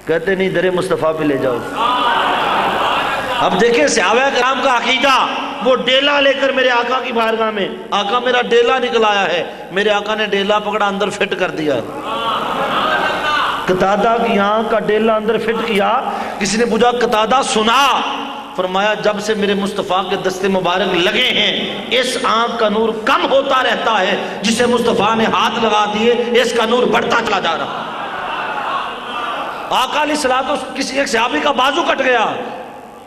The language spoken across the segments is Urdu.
کہتے نہیں درے مصطفیٰ پہ لے جاؤ۔ اب دیکھیں صحابہ کرام کا عقیدہ، وہ ڈیلا لے کر میرے آقا کی بارگاہ میں، آقا میرا ڈیلا نکل آیا ہے، میرے آقا نے ڈیلا پکڑا اندر فٹ کر دیا، قتادہ کی آنکھ کا ڈیلا اندر فٹ کیا۔ کسی نے پوچھا قتادہ سنا؟ فرمایا جب سے میرے مصطفیٰ کے دستے مبارک لگے ہیں اس آنکھ کا نور کم ہوتا رہتا ہے، جسے مصطفیٰ نے ہاتھ لگا دیے اس کا نور بڑھتا چلا جا رہا۔ آقا علیہ الصلوۃ کسی ایک صحابی کا بازو کٹ گیا،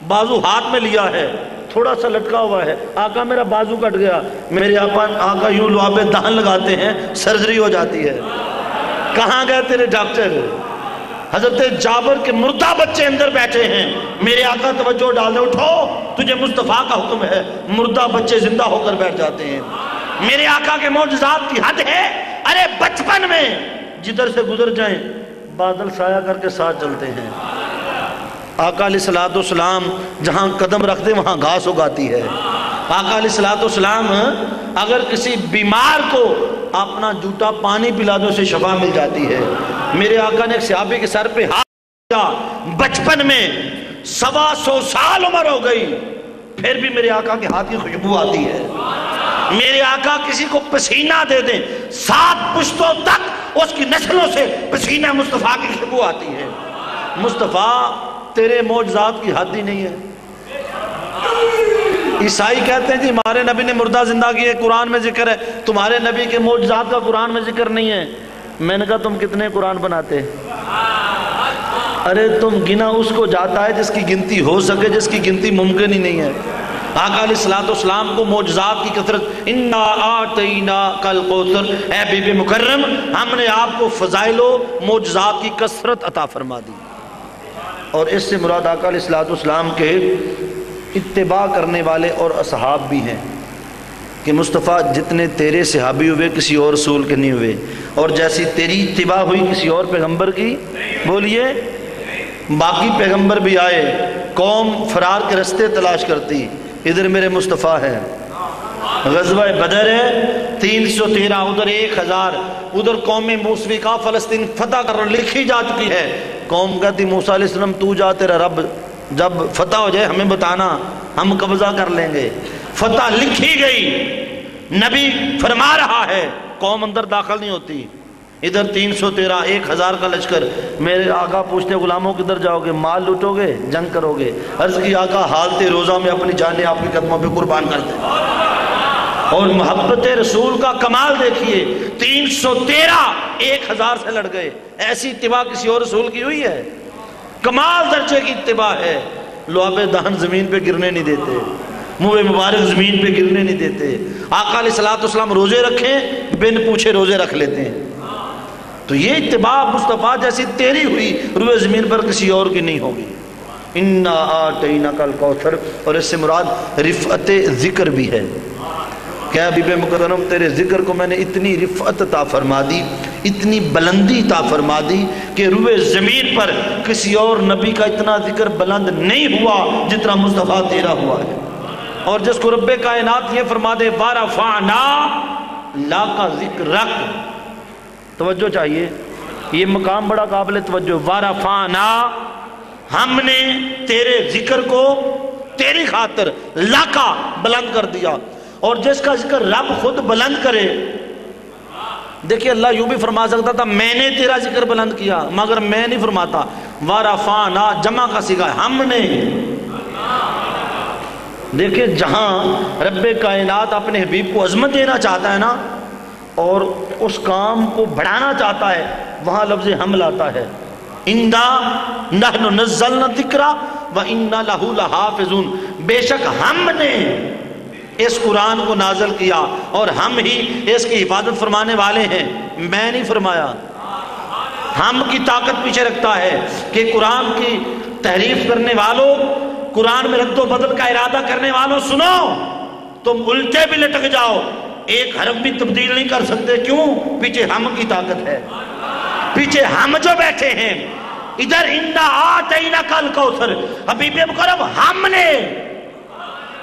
بازو ہاتھ میں لیا ہے، تھوڑا سا لٹکا ہوا ہے، آقا میرا بازو کٹ گیا، میرے آقا یوں لعاب دہن لگاتے ہیں، سرجری ہو جاتی ہے۔ کہاں گئے تیرے ڈاکٹر؟ حضرت جابر کے مردہ بچے اندر بیٹھے ہیں، میرے آقا توجہ ڈال دے، اٹھو تجھے مصطفیٰ کا حکم ہے، مردہ بچے زندہ ہو کر بیٹھ جاتے ہیں۔ میرے آقا کے معجزات کی حد ہے، ارے بچپن میں جدھر سے گزر جائیں بادل سایہ کر کے ساتھ چلتے ہیں۔ آقا علیہ الصلوۃ والسلام جہاں قدم رکھتے وہاں گھاس اگاتی ہے۔ آقا علیہ الصلوۃ والسلام اگر کسی بیمار کو اپنا جوتا پانی پلا دو اسے شفا مل جاتی ہے۔ میرے آقا نے ایک صحابی کے سر پہ ہاتھ دیا، بچپن میں 125 سال عمر ہو گئی، پھر بھی میرے آقا کے ہاتھ کی خوشبو آتی ہے۔ میرے آقا کسی کو پسینہ دے دیں 7 پشتوں تک اس کی نسلوں سے پسینہ مصطفیٰ کی خوشبو آتی ہے۔ مصطفیٰ تیرے معجزات کی حد ہی نہیں ہے۔ عیسائی کہتے ہیں جی ہمارے نبی نے مردہ زندہ کیے، قرآن میں ذکر ہے، تمہارے نبی کے معجزات کا قرآن میں ذکر نہیں ہے۔ میں نے کہا تم کتنے قرآن بناتے؟ ارے تم گنا اس کو جاتا ہے جس کی گنتی ہو سکے، جس کی گنتی ممکن ہی نہیں ہے۔ آقا علیہ الصلوۃ والسلام کو معجزات کی کثرت، انا اعطیناک الکوثر، اے بی بی مکرم ہم نے آپ کو فضائل و معجزات کی کثرت عطا فرما دی۔ اور اس سے مراد آقا علیہ الصلوۃ والسلام کے اتباع کرنے والے اور اصحاب بھی ہیں کہ مصطفیٰ جتنے تیرے صحابی ہوئے کسی اور رسول کے نہیں ہوئے، اور جیسی تیری اتباع ہوئی کسی اور پیغمبر کی بولیے۔ باقی پیغمبر بھی آئے، قوم فرار کے رستے تلاش کرتی، ادھر میرے مصطفیٰ ہے۔ غزوہ بدر ہے 313، ادھر 1000، ادھر قوم موسوی کا فلسطین فتح کر لکھی جا چکی ہے۔ قوم کہتی موسیٰ علیہ السلام تو جا، تیرا رب جب فتح ہو جائے ہمیں بتانا، ہم قبضہ کر لیں گے۔ فتح لکھی گئی، نبی فرما رہا ہے، قوم اندر داخل نہیں ہوتی۔ ادھر 313 1000 کا لشکر، میرے آقا پوچھتے غلاموں کدھر جاؤ گے؟ مال لوٹو گے؟ جنگ کرو گے؟ عرض کی آقا حالت روزہ میں اپنی جانیں آپ کے قدموں پہ قربان کر دیں۔ اور محبت رسول کا کمال دیکھیے، 313 1000 سے لڑ گئے۔ ایسی اتباع کسی اور رسول کی ہوئی ہے؟ کمال درجے کی اتباع ہے۔ لعاب دہن زمین پہ گرنے نہیں دیتے، منہ مبارک زمین پہ گرنے نہیں دیتے۔ آقا علیہ الصلوۃ والسلام روزے رکھیں بن پوچھے روزے رکھ لیتے ہیں۔ تو یہ اتباع مصطفیٰ جیسی تیری ہوئی روئے زمین پر کسی اور کی نہیں ہوگی۔ انا اعطیناک الکوثر، اور اس سے مراد رفعت ذکر بھی ہے۔ کیا حبیب مکرم تیرے ذکر کو میں نے اتنی رفعت عطا فرما دی، اتنی بلندی عطا فرما دی کہ روئے زمین پر کسی اور نبی کا اتنا ذکر بلند نہیں ہوا جتنا مصطفیٰ تیرا ہوا ہے۔ اور جس کو رب کائنات یہ فرما دے وَرَفَعْنَا لَكَ ذِكْرَكَ، توجہ چاہیے، یہ مقام بڑا قابل توجہ۔ وَرَفَعْنَا، ہم نے تیرے ذکر کو تیری خاطر لاکا بلند کر دیا۔ اور جس کا ذکر رب خود بلند کرے، دیکھیے اللہ یوں بھی فرما سکتا تھا میں نے تیرا ذکر بلند کیا، مگر میں نہیں فرماتا۔ وَرَفَعْنَا جمع کا صیغہ ہے، ہم نے۔ دیکھیں جہاں رب کائنات اپنے حبیب کو عظمت دینا چاہتا ہے نا، اور اس کام کو بڑھانا چاہتا ہے، وہاں لفظ ہم لاتا ہے۔ اِنَّا نَحْنُ نَزَّلْنَا الذِّكْرَ وَإِنَّا لَهُ لَحَافِظُونَ، بے شک ہم نے اس قرآن کو نازل کیا اور ہم ہی اس کی حفاظت فرمانے والے ہیں، میں نہیں فرمایا۔ ہم کی طاقت پیچھے رکھتا ہے کہ قرآن کی تحریف کرنے والوں، قرآن میں رد و بدل کا ارادہ کرنے والوں سنو، تم الٹے بھی لٹک جاؤ، ایک حرف بھی تبدیل نہیں کر سکتے۔ کیوں؟ پیچھے ہم کی طاقت ہے، پیچھے ہم جو بیٹھے ہیں۔ ادھر انا اعطیناک الکوثر، حبیب مکرم ہم نے،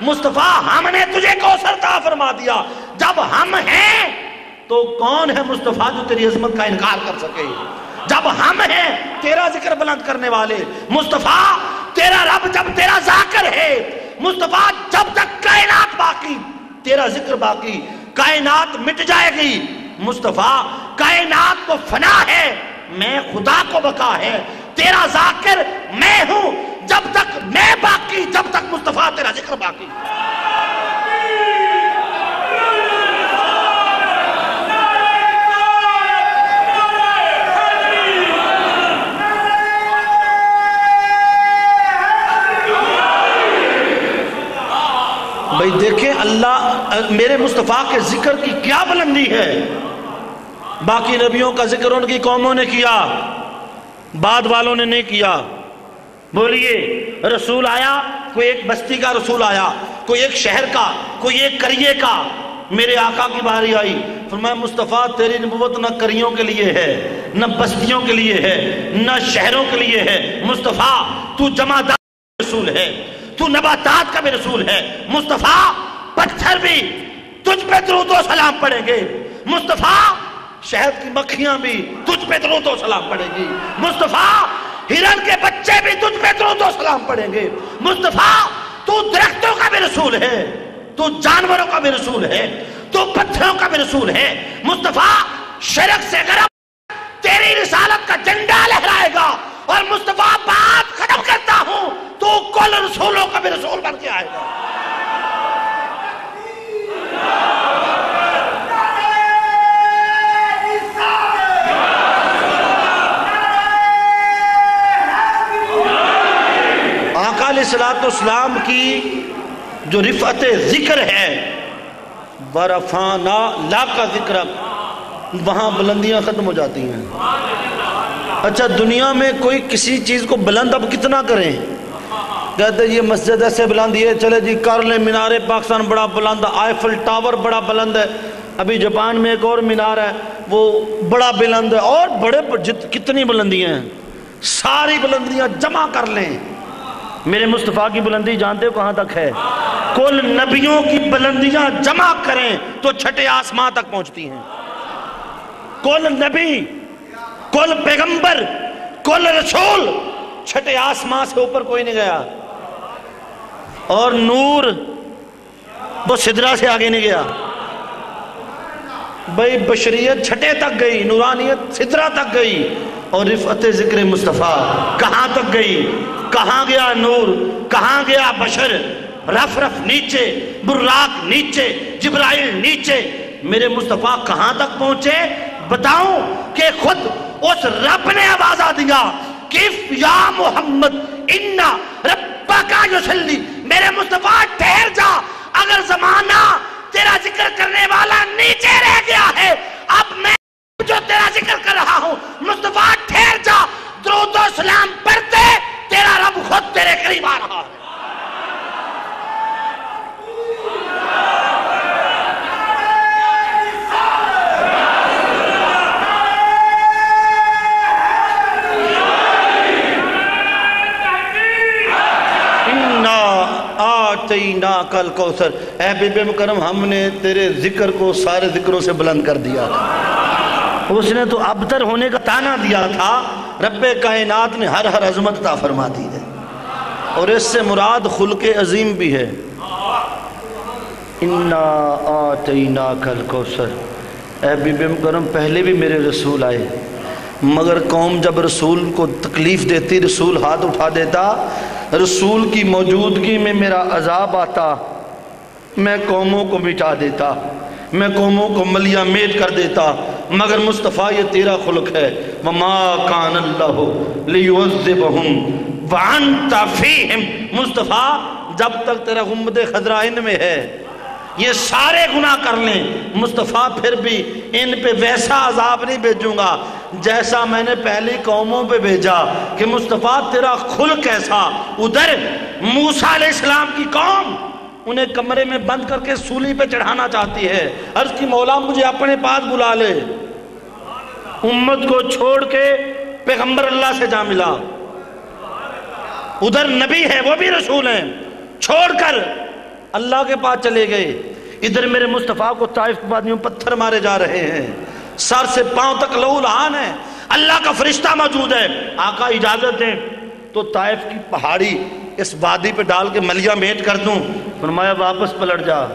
مصطفیٰ ہم نے تجھے کوثر عطا فرما دیا۔ جب ہم ہیں تو کون ہے مصطفیٰ جو تیری عظمت کا انکار کر سکے؟ جب ہم ہیں تیرا ذکر بلند کرنے والے، مصطفیٰ تیرا رب جب تیرا ذاکر ہے، مصطفیٰ جب تک کائنات باقی تیرا ذکر باقی، کائنات مٹ جائے گی مصطفیٰ، کائنات کو فنا ہے، میں خدا کو بقا ہے، تیرا ذاکر میں ہوں، جب تک میں باقی جب تک مصطفیٰ تیرا ذکر باقی۔ بھئی دیکھیں اللہ میرے مصطفیٰ کے ذکر کی کیا بلندی ہے۔ باقی نبیوں کا ذکر ان کی قوموں نے کیا، بعد والوں نے نہیں کیا۔ بولیے رسول آیا، کوئی ایک بستی کا رسول آیا، کوئی ایک شہر کا، کوئی ایک قریے کا، میرے آقا کی باری آئی، فرمایا مصطفیٰ تیری نبوت نہ قریوں کے لیے ہے، نہ بستیوں کے لیے ہے، نہ شہروں کے لیے ہے، مصطفیٰ تو جمادات کا رسول ہے، تو نباتات کا بھی رسول ہے، مصطفیٰ پتھر بھی تجھ پہ درود و سلام پڑھیں گے، مصطفیٰ شہد کی مکھیاں بھی تجھ پہ درود و سلام پڑھیں گی، مصطفیٰ ہرن کے بچے بھی تجھ پہ درود و سلام پڑھیں گے، مصطفیٰ تو درختوں کا بھی رسول ہے، تو جانوروں کا بھی رسول ہے، تو پتھروں کا بھی رسول ہے، مصطفیٰ شرک سے غرب تیری رسالت کا جھنڈا لہرائے گا، اور مصطفیٰ بات ختم کرتا ہوں تو کل رسولوں کا بھی رسول بن کے آئے گا۔ آقا علیہ السلام کی جو رفعت ذکر ہے، وَرَفَعْنَا لَكَ ذِكْرَكَ، وہاں بلندیاں ختم ہو جاتی ہیں۔ اچھا دنیا میں کوئی کسی چیز کو بلند اب کتنا کریں؟ کہتے ہیں یہ مسجد ایسے بلند، یہ چلے جی کر لیں، مینار پاکستان بڑا بلند ہے، آئیفل ٹاور بڑا بلند ہے، ابھی جاپان میں ایک اور مینار ہے وہ بڑا بلند ہے، اور بڑے کتنی بلندیاں ہیں، ساری بلندیاں جمع کر لیں۔ میرے مصطفیٰ کی بلندی جانتے ہو کہاں تک ہے؟ کل نبیوں کی بلندیاں جمع کریں تو چھٹے آسمان تک پہنچتی ہیں۔ کل نبی، کل پیغمبر، کل رسول چھٹے آسمان سے اوپر کوئی نہیں گیا، اور نور وہ سدرہ سے آگے نہیں گیا۔ بھئی بشریت چھٹے تک گئی، نورانیت سدرہ تک گئی، اور رفعت ذکر مصطفیٰ کہاں تک گئی؟ کہاں گیا نور؟ کہاں گیا بشر؟ رف رف نیچے، براق نیچے، جبرائیل نیچے، میرے مصطفیٰ کہاں تک پہنچے؟ بتاؤں کہ خود اس رب نے آوازہ دیا کف یا محمد انا ربک یصلی، میرے مصطفیٰ ٹھہر جا، اگر زمانہ تیرا ذکر کرنے والا نیچے رہ گیا ہے، اب میں جو تیرا ذکر کر رہا ہوں، مصطفیٰ ٹھہر جا، درود و سلام پڑھتے تیرا رب خود تیرے قریب آ رہا ہے۔ آتیناک الکوثر، اے بی بی مکرم ہم نے تیرے ذکر کو سارے ذکروں سے بلند کر دیا تھا۔ اس نے تو ابتر ہونے کا تانا دیا تھا، رب کائنات نے ہر ہر عظمت عطا فرما دی ہے، اور اس سے مراد خلق عظیم بھی ہے۔ انا آتیناک الکوثر، اے بی بی مکرم پہلے بھی میرے رسول آئے، مگر قوم جب رسول کو تکلیف دیتی، رسول ہاتھ اٹھا دیتا، رسول کی موجودگی میں میرا عذاب آتا، میں قوموں کو مٹا دیتا، میں قوموں کو ملیہ میٹ کر دیتا، مگر مصطفیٰ یہ تیرا خلق ہے۔ وَمَا كَانَ اللَّهُ لِيُعَذِّبَهُمْ وَأَنْتَ فِيهِمْ، مصطفیٰ جب تک تیرا غمد خضرا ان میں ہے، یہ سارے گناہ کر لیں، مصطفیٰ پھر بھی ان پہ ویسا عذاب نہیں بھیجوں گا جیسا میں نے پہلی قوموں پہ بھیجا، کہ مصطفیٰ تیرا خلق ایسا۔ ادھر موسیٰ علیہ السلام کی قوم انہیں کمرے میں بند کر کے سولی پہ چڑھانا چاہتی ہے، عرض کی مولا مجھے اپنے پاس بلا لے، امت کو چھوڑ کے پیغمبر اللہ سے جا ملا، ادھر نبی ہے وہ بھی رسول ہیں، چھوڑ کر اللہ کے پاس چلے گئے۔ ادھر میرے مصطفیٰ کو طائف کے بعد یوں پتھر مارے جا رہے ہیں، سر سے پاؤں تک لہو لہان ہے، اللہ کا فرشتہ موجود ہے، آقا اجازت دیں تو طائف کی پہاڑی اس وادی پہ ڈال کے ملیہ میٹ کر دوں؟ فرمایا واپس پلٹ جا،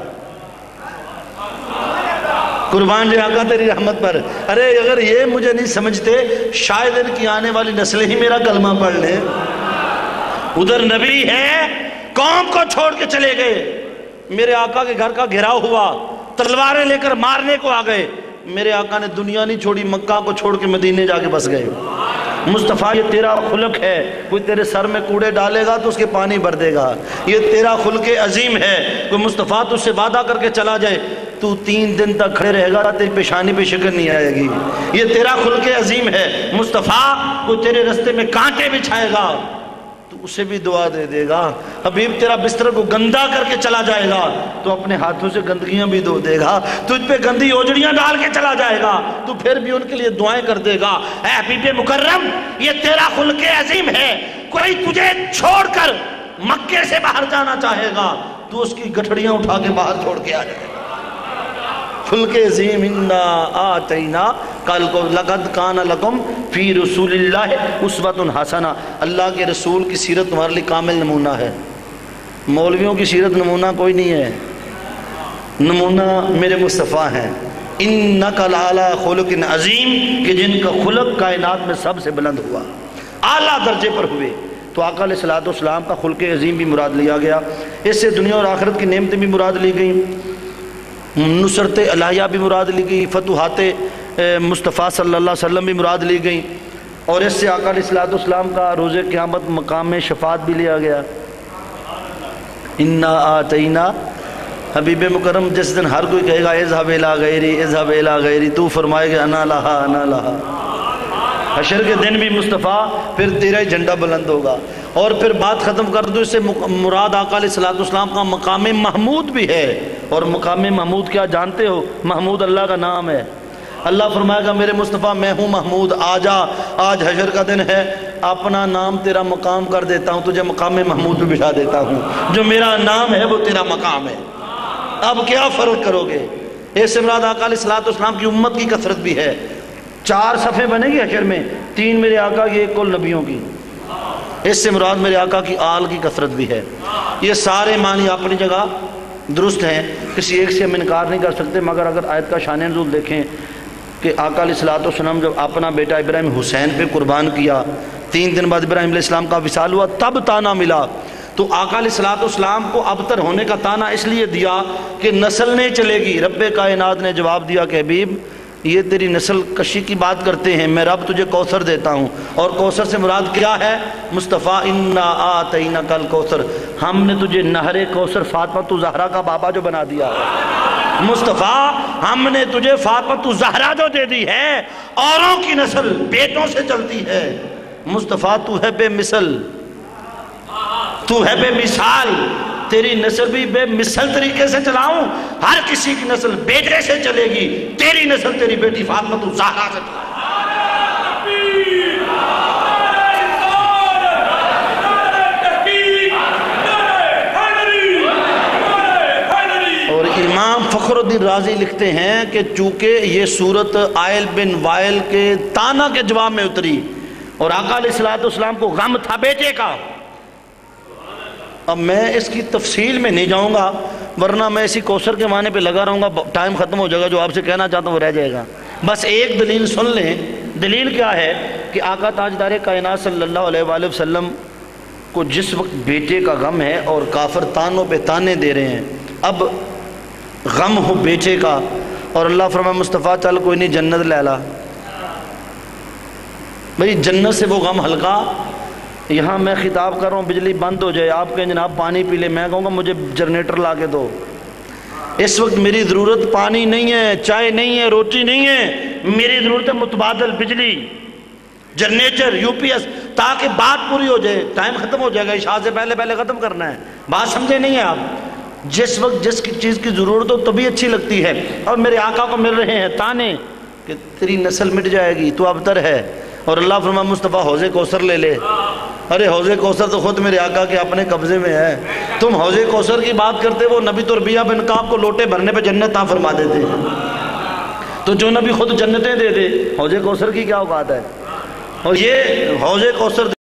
قربان جی آقا تیری رحمت پر۔ ارے اگر یہ مجھے نہیں سمجھتے شاید ان کی آنے والی نسلیں ہی میرا کلمہ پڑھ لیں۔ ادھر نبی ہے، قوم کو چھوڑ کے چلے گئے، میرے آقا کے گھر کا گھراؤ ہوا، تلواریں لے کر مارنے کو آ گئے، میرے آقا نے دنیا نہیں چھوڑی، مکہ کو چھوڑ کے مدینے جا کے بس گئے۔ مصطفیٰ یہ تیرا خلق ہے، کوئی تیرے سر میں کوڑے ڈالے گا تو اس کے پانی بھر دے گا، یہ تیرا خلق عظیم ہے۔ کوئی مصطفیٰ تجھ سے وعدہ کر کے چلا جائے تو 3 دن تک کھڑے رہے گا، تیری پیشانی پہ شکر نہیں آئے گی، یہ تیرا خلق عظیم ہے۔ مصطفیٰ کوئی تیرے رستے میں کانٹے بچھائے گا تو اسے بھی دعا دے دے گا۔ حبیب تیرا بستر کو گندا کر کے چلا جائے گا تو اپنے ہاتھوں سے گندگیاں بھی دھو دے گا، تجھ پہ گندی اوجڑیاں ڈال کے چلا جائے گا تو پھر بھی ان کے لیے دعائیں کر دے گا۔ اے حبیب مکرم یہ تیرا خلق عظیم ہے، کوئی تجھے چھوڑ کر مکے سے باہر جانا چاہے گا تو اس کی گٹھڑیاں اٹھا کے باہر چھوڑ کے آ جائے گا۔ خلق عظیم، انا آتینا کل کو لقد کان لکم فی رسول اللہ اسوۃ حسنہ، اللہ کے رسول کی سیرت تمہارے لیے کامل نمونہ ہے۔ مولویوں کی سیرت نمونہ کوئی نہیں ہے، نمونہ میرے مصطفیٰ ہیں۔ انک لعلی خلق عظیم، کہ جن کا خلق کائنات میں سب سے بلند ہوا، اعلیٰ درجے پر ہوئے، تو آقا علیہ الصلوۃ والسلام کا خلق عظیم بھی مراد لیا گیا۔ اس سے دنیا اور آخرت کی نعمتیں بھی مراد لی گئیں، نصرت الہیہ بھی مراد لی گئی، فتوحات مصطفیٰ صلی اللہ علیہ وسلم بھی مراد لی گئیں، اور اس سے آقا علیہ الصلوۃ والسلام کا روز قیامت مقام میں شفاعت بھی لیا گیا۔ انا آتینا، حبیب مکرم جس دن ہر کوئی کہے گا اذهب الی غیری اذهب الی غیری، تو فرمائے گا انا لہا انا لہا۔ حشر کے دن بھی مصطفیٰ پھر تیرا ہی جھنڈا بلند ہوگا۔ اور پھر بات ختم کر دو، اس سے مراد آقا علیہ الصلوۃ والسلام کا مقام محمود بھی ہے۔ اور مقام محمود کیا جانتے ہو؟ محمود اللہ کا نام ہے۔ اللہ فرمائے گا میرے مصطفیٰ میں ہوں محمود، آجا، آج حشر کا دن ہے، اپنا نام تیرا مقام کر دیتا ہوں، تجھے مقام محمود پہ بٹھا دیتا ہوں، جو میرا نام ہے وہ تیرا مقام ہے۔ اب کیا فرق کرو گے؟ اس سے مراد آقا علیہ الصلوۃ والسلام کی امت کی کثرت بھی ہے۔ 4 صفحے بنے گی حشر میں، 3 میرے آقا کی، 1 کل نبیوں کی۔ اس سے مراد میرے آقا کی آل کی کثرت بھی ہے۔ یہ سارے معنی اپنی جگہ درست ہیں، کسی ایک سے ہم انکار نہیں کر سکتے، مگر اگر آیت کا شان نزول دیکھیں کہ آقا علیہ الصلوۃ والسلام جب اپنا بیٹا ابراہیم حسین پہ قربان کیا، 3 دن بعد ابراہیم علیہ السلام کا وصال ہوا، تب تانا ملا، تو آقا علیہ الصلوۃ والسلام کو ابتر ہونے کا تانا اس لیے دیا کہ نسل نہیں چلے گی۔ رب کائنات نے جواب دیا کہ حبیب یہ تیری نسل کشی کی بات کرتے ہیں، میں رب تجھے کوثر دیتا ہوں، اور کوثر سے مراد کیا ہے؟ مصطفیٰ انا آتینک الکوثر، ہم نے تجھے نہر کوثر فاطمہ زہرا کا بابا جو بنا دیا ہے۔ مصطفیٰ ہم نے تجھے فاطمہ زہرا جو دے دی ہے، اوروں کی نسل بیٹوں سے چلتی ہے، مصطفیٰ تو ہے بے مثل، تو ہے بے مثال، تیری نسل بھی بے مثل طریقے سے چلاؤں، ہر کسی کی نسل بیٹے سے چلے گی، تیری نسل تیری بیٹی فاطمہ زہرا سے چلے گی۔ اور امام فخر الدین رازی لکھتے ہیں کہ چونکہ یہ صورت عائل بن وائل کے تانا کے جواب میں اتری اور آقا علیہ الصلوۃ والسلام کو غم تھا بیٹے کا، اب میں اس کی تفصیل میں نہیں جاؤں گا ورنہ میں اسی کوثر کے معنی پہ لگا رہوں گا، ٹائم ختم ہو جائے گا، جو آپ سے کہنا چاہتا ہوں وہ رہ جائے گا۔ بس ایک دلیل سن لیں۔ دلیل کیا ہے کہ آقا تاجدار کائنات صلی اللہ علیہ وآلہ وسلم کو جس وقت بیٹے کا غم ہے اور کافر تانوں پہ تانے دے رہے ہیں، اب غم ہو بیٹے کا، اور اللہ فرمائے مصطفیٰ چل کوئی نہیں جنت لے لا، بھئی جنت سے وہ غم ہلکا۔ یہاں میں خطاب کر رہا ہوں بجلی بند ہو جائے، آپ کہیں جناب پانی پی لے، میں کہوں گا مجھے جنریٹر لا کے دو، اس وقت میری ضرورت پانی نہیں ہے، چائے نہیں ہے، روٹی نہیں ہے، میری ضرورت ہے متبادل بجلی، جنریٹر، یو پی ایس، تاکہ بات پوری ہو جائے۔ ٹائم ختم ہو جائے گا، عشاء سے پہلے ختم کرنا ہے، بات سمجھے نہیں ہے آپ؟ جس وقت جس چیز کی ضرورت ہو تبھی اچھی لگتی ہے، اور میرے آقا کو مل رہے ہیں تانے کہ تیری نسل مٹ جائے گی، تو ابتر ہے، اور اللہ فرمائے مصطفیٰ حوض کوثر لے لے۔ ارے حوض کوثر تو خود میرے آقا کے اپنے قبضے میں ہے، تم حوض کوثر کی بات کرتے، وہ نبی تو ربیعہ بن کعب کو لوٹے بھرنے پہ جنت عطا فرما دیتے ہیں، تو جو نبی خود جنتیں دے دے، حوض کوثر کی کیا اوقات ہے؟ اور یہ حوض کوثر